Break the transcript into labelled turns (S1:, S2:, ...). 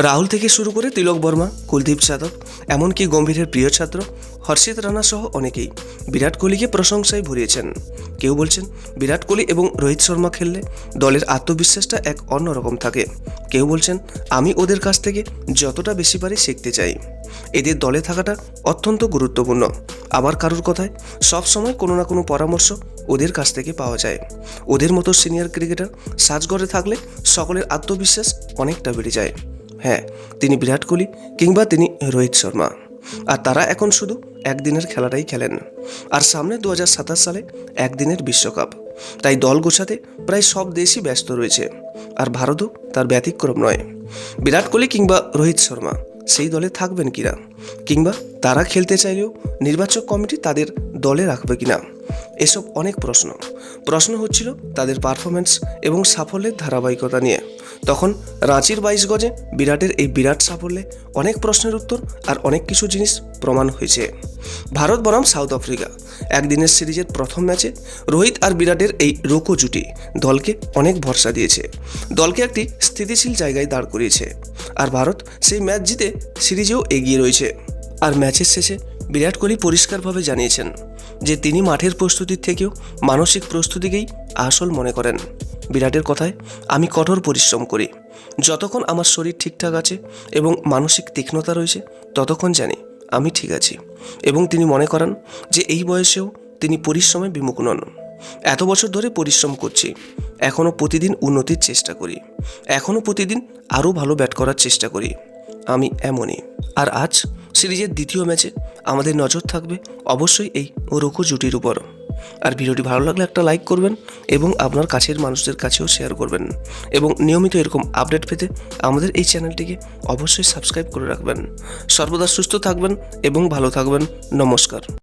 S1: রাহুল থেকে শুরু করে তিলক বর্মা, কুলদীপ যাদব, এমনকি গম্ভীরের প্রিয় ছাত্র হর্ষিত রানা সহ অনেকেই বিরাট কোহলিকে প্রশংসায় ভরিয়েছেন। কেউ বলছেন বিরাট কোহলি এবং রোহিত শর্মা খেললে দলের আত্মবিশ্বাসটা এক অন্যরকম থাকে। কেউ বলছেন আমি ওদের কাছ থেকে যতটা বেশি পারি শিখতে চাই। এদের দলে থাকাটা অত্যন্ত গুরুত্বপূর্ণ। আবার কারোর কথায় সবসময় কোনো না কোনো পরামর্শ ওদের কাছ থেকে পাওয়া যায়। ওদের মতো সিনিয়র ক্রিকেটার সাজঘরে থাকলে সকলের আত্মবিশ্বাস অনেকটা বেড়ে যায়। হ্যাঁ, তিনি বিরাট কোহলি কিংবা তিনি রোহিত শর্মা। আর তারা এখন শুধু একদিনের খেলাটাই খেলেন। আর সামনে 2027 সালে একদিনের বিশ্বকাপ। তাই দল গোছাতে প্রায় সব দেশই ব্যস্ত রয়েছে। আর ভারতও তার ব্যতিক্রম নয়। বিরাট কোহলি কিংবা রোহিত শর্মা সেই দলে থাকবেন কিনা, কিংবা তারা খেলতে চাইলেও নির্বাচক কমিটি তাদের দলে রাখবে কিনা, এসব অনেক প্রশ্ন হচ্ছিল তাদের পারফরমেন্স এবং সাফল্যের ধারাবাহিকতা নিয়ে। তখন রাঁচির 22 গজে বিরাটের এই বিরাট সাফল্যে অনেক প্রশ্নের উত্তর আর অনেক কিছু জিনিস প্রমাণ হয়েছে। ভারত বনাম সাউথ আফ্রিকা একদিনের সিরিজের প্রথম ম্যাচে রোহিত আর বিরাটের এই রোকো জুটি দলকে অনেক ভরসা দিয়েছে, দলকে একটি স্থিতিশীল জায়গায় দাঁড় করিয়েছে। আর ভারত সেই ম্যাচ জিতে সিরিজেও এগিয়ে রয়েছে। আর ম্যাচের শেষে বিরাট কোহলি পরিষ্কারভাবে জানিয়েছেন যে তিনি মাঠের প্রস্তুতির থেকেও মানসিক প্রস্তুতিকেই আসল মনে করেন। বিরাটের কথায়, আমি কঠোর পরিশ্রম করি, যতক্ষণ আমার শরীর ঠিকঠাক আছে এবং মানসিক তীক্ষ্ণতা রয়েছে ততক্ষণ জানি আমি ঠিক আছি। এবং তিনি মনে করেন যে এই বয়সেও তিনি পরিশ্রমে বিমুখ নন। এত বছর ধরে পরিশ্রম করছি, এখনও প্রতিদিন উন্নতির চেষ্টা করি, এখনও প্রতিদিন আরও ভালো ব্যাট করার চেষ্টা করি। আমি এমনই। আর আজ সিরিজের দ্বিতীয় ম্যাচে আমাদের নজর থাকবে অবশ্যই এই রোকো জুটির উপর। আর ভিডিওটি ভালো লাগলে একটা লাইক করবেন এবং আপনার কাছের মানুষদের কাছেও শেয়ার করবেন। এবং নিয়মিত এরকম আপডেট পেতে আমাদের এই চ্যানেলটিকে অবশ্যই সাবস্ক্রাইব করে রাখবেন। সর্বদা সুস্থ থাকবেন এবং ভালো থাকবেন। নমস্কার।